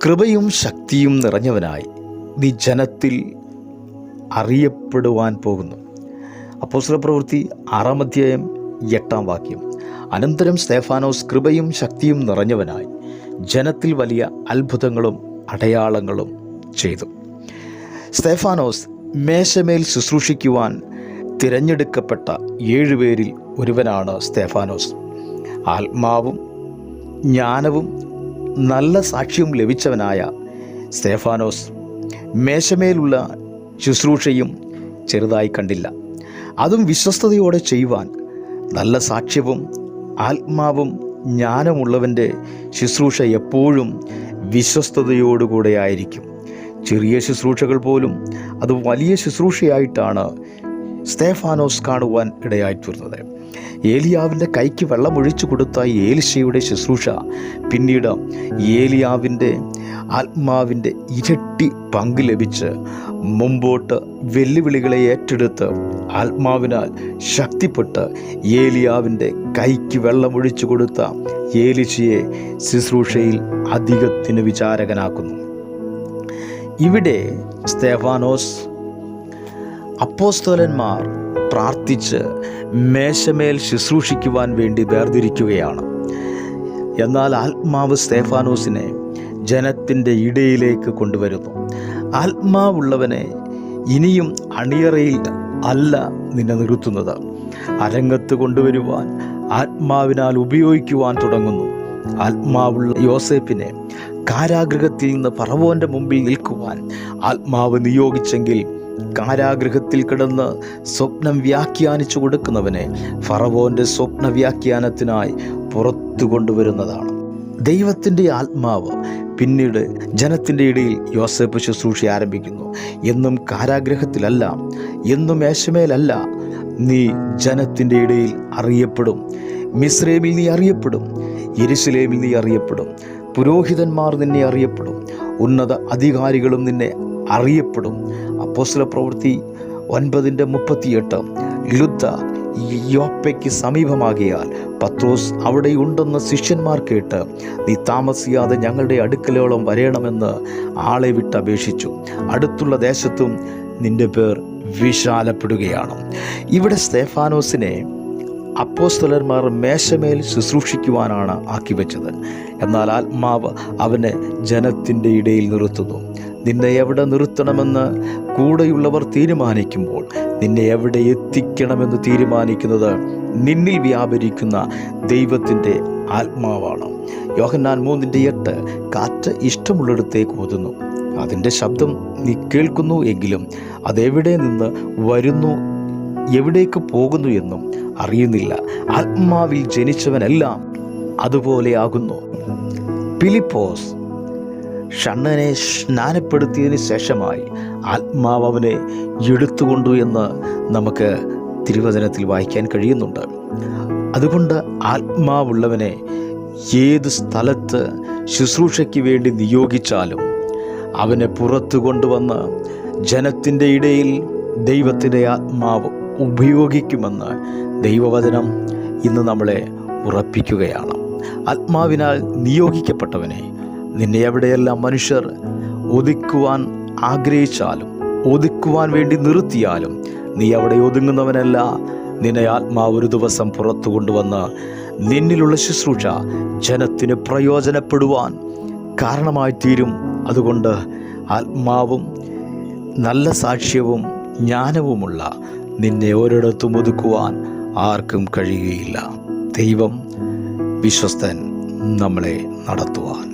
കൃപയും ശക്തിയും നിറഞ്ഞവനായി നീ ജനത്തിൽ അറിയപ്പെടുവാൻ പോകുന്നു. അപ്പോസ്തലപ്രവൃത്തി 6-8 അനന്തരം സ്തെഫാനോസ് കൃപയും ശക്തിയും നിറഞ്ഞവനായി ജനത്തിൽ വലിയ അത്ഭുതങ്ങളും അടയാളങ്ങളും ചെയ്തു. സ്തെഫാനോസ് മേശമേൽ ശുശ്രൂഷിക്കുവാൻ തിരഞ്ഞെടുക്കപ്പെട്ട 7 പേരിൽ ഒരുവനാണ് സ്തെഫാനോസ്. ആത്മാവും ജ്ഞാനവും നല്ല സാക്ഷ്യവും ലഭിച്ചവനായ സ്തെഫാനോസ് മേശമേലുള്ള ശുശ്രൂഷയും ചെറുതായി കണ്ടില്ല. അതും വിശ്വസ്തയോടെ ചെയ്യുവാൻ നല്ല സാക്ഷ്യവും ആത്മാവും ജ്ഞാനമുള്ളവൻ്റെ ശുശ്രൂഷ എപ്പോഴും വിശ്വസ്തയോടുകൂടെ ആയിരിക്കും. ചെറിയ ശുശ്രൂഷകൾ പോലും അത് വലിയ ശുശ്രൂഷയായിട്ടാണ് സ്തെഫാനോസ് കാണുവാൻ ഇടയായിത്തീർന്നത്. ഏലിയാവിൻ്റെ കൈക്ക് വെള്ളമൊഴിച്ചു കൊടുത്ത ഏലിശയുടെ ശുശ്രൂഷ പിന്നീട് ഏലിയാവിൻ്റെ ആത്മാവിൻ്റെ ഇരട്ടി പങ്ക് ലഭിച്ച് മുമ്പോട്ട് വെല്ലുവിളികളെ ഏറ്റെടുത്ത് ആത്മാവിനാൽ ശക്തിപ്പെട്ട് ഏലിയാവിൻ്റെ കൈക്ക് വെള്ളമൊഴിച്ചു കൊടുത്ത ഏലിശയെ ശുശ്രൂഷയിൽ അധികത്തിന് വിചാരകനാക്കുന്നു. ഇവിടെ സ്തെഫാനോസ് അപ്പോസ്തലന്മാർ പ്രാർത്ഥിച്ച് മേശമേൽ ശുശ്രൂഷിക്കുവാൻ വേണ്ടി വേർതിരിക്കുകയാണ്. എന്നാൽ ആത്മാവ് സ്തെഫാനോസിനെ ജനത്തിൻ്റെ ഇടയിലേക്ക് കൊണ്ടുവരുന്നു. ആത്മാവുള്ളവനെ ഇനിയും അണിയറയിൽ അല്ല നിന്നെ നിർത്തുന്നത്, അരങ്ങത്ത് കൊണ്ടുവരുവാൻ ആത്മാവിനാൽ ഉപയോഗിക്കുവാൻ തുടങ്ങുന്നു. ആത്മാവുള്ള യോസേപ്പിനെ കാരാഗൃഹത്തിൽ നിന്ന് ഫറവോൻ്റെ മുമ്പിൽ നിൽക്കുവാൻ ആത്മാവ് നിയോഗിച്ചെങ്കിൽ കാരാഗൃഹത്തിൽ കിടന്ന് സ്വപ്നം വ്യാഖ്യാനിച്ചു കൊടുക്കുന്നവനെ ഫറവോൻ്റെ സ്വപ്ന വ്യാഖ്യാനത്തിനായി പുറത്തു കൊണ്ടുവരുന്നതാണ്. ദൈവത്തിൻ്റെ ആത്മാവ് പിന്നീട് ജനത്തിൻ്റെ ഇടയിൽ യോസേപ്പ് ശുശ്രൂഷ ആരംഭിക്കുന്നു. എന്നും കാരാഗൃഹത്തിലല്ല, എന്നും മേശമേലല്ല, നീ ജനത്തിൻ്റെ ഇടയിൽ അറിയപ്പെടും. മിസ്രൈമിൽ നീ അറിയപ്പെടും, യെരുശലേമിൽ നീ അറിയപ്പെടും, പുരോഹിതന്മാർ നിന്നെ അറിയപ്പെടും, ഉന്നത അധികാരികളും നിന്നെ അറിയപ്പെടും. അപ്പോസ്തലപ്രവൃത്തി 9:38 ലുദ്ദ യോപ്പയ്ക്ക് സമീപമാകിയാൽ പത്രോസ് അവിടെയുണ്ടെന്ന് ശിഷ്യന്മാർ കേട്ട് നീ താമസിയാതെ ഞങ്ങളുടെ അടുക്കലോളം വരണമെന്ന് ആളെ വിട്ടപേക്ഷിച്ചു. അടുത്തുള്ള ദേശത്തും നിന്റെ പേർ വിശാലപ്പെടുകയാണ്. ഇവിടെ സ്തെഫാനോസിനെ അപ്പോസ്തലന്മാർ മേശമേൽ ശുശ്രൂഷിക്കുവാനാണ് ആക്കി വെച്ചത്. എന്നാൽ ആത്മാവ് അവനെ ജനത്തിൻ്റെ ഇടയിൽ നിർത്തുന്നു. നിന്നെ എവിടെ നിർത്തണമെന്ന് കൂടെയുള്ളവർ തീരുമാനിക്കുമ്പോൾ നിന്നെ എവിടെ എത്തിക്കണമെന്ന് തീരുമാനിക്കുന്നത് നിന്നിൽ വ്യാപരിക്കുന്ന ദൈവത്തിൻ്റെ ആത്മാവാണ്. യോഹന്നാൻ 3:8 കാറ്റ് ഇഷ്ടമുള്ളിടത്തേക്ക് ഊതുന്നു, അതിൻ്റെ ശബ്ദം നീ കേൾക്കുന്നു, എങ്കിലും അതെവിടെ നിന്ന് വരുന്നു എവിടേക്ക് പോകുന്നു എന്നും അറിയുന്നില്ല. ആത്മാവിൽ ജനിച്ചവനെല്ലാം അതുപോലെയാകുന്നു. ഫിലിപ്പോസ് ഷണ്ണനെ സ്നാനപ്പെടുത്തിയതിന് ശേഷമായി ആത്മാവ് അവനെ എടുത്തുകൊണ്ടു എന്ന് നമുക്ക് തിരുവചനത്തിൽ വായിക്കാൻ കഴിയുന്നുണ്ട്. അതുകൊണ്ട് ആത്മാവുള്ളവനെ ഏത് സ്ഥലത്ത് ശുശ്രൂഷയ്ക്ക് വേണ്ടി നിയോഗിച്ചാലും അവനെ പുറത്തു കൊണ്ടുവന്ന് ജനത്തിൻ്റെ ഇടയിൽ ദൈവത്തിൻ്റെ ആത്മാവ് ഉപയോഗിക്കുമെന്ന് ദൈവവചനം ഇന്ന് നമ്മളെ ഉറപ്പിക്കുകയാണ്. ആത്മാവിനാൽ നിയോഗിക്കപ്പെട്ടവനെ നിന്നെ എവിടെയെല്ലാം മനുഷ്യർ ഒതുക്കുവാൻ ആഗ്രഹിച്ചാലും ഒതുക്കുവാൻ വേണ്ടി നിർത്തിയാലും നീ അവിടെ ഒതുങ്ങുന്നവനല്ല. നിന്നെ ആത്മാവ് ഒരു ദിവസം പുറത്തു കൊണ്ടുവന്ന് നിന്നിലുള്ള ശുശ്രൂഷ ജനത്തിന് പ്രയോജനപ്പെടുവാൻ കാരണമായി തീരും. അതുകൊണ്ട് ആത്മാവും നല്ല സാക്ഷ്യവും ജ്ഞാനവുമുള്ള നിന്നെ ഒരിടത്തും ഒതുക്കുവാൻ ആർക്കും കഴിയുകയില്ല. ദൈവം വിശ്വസ്തൻ നമ്മളെ നടത്തുവാൻ.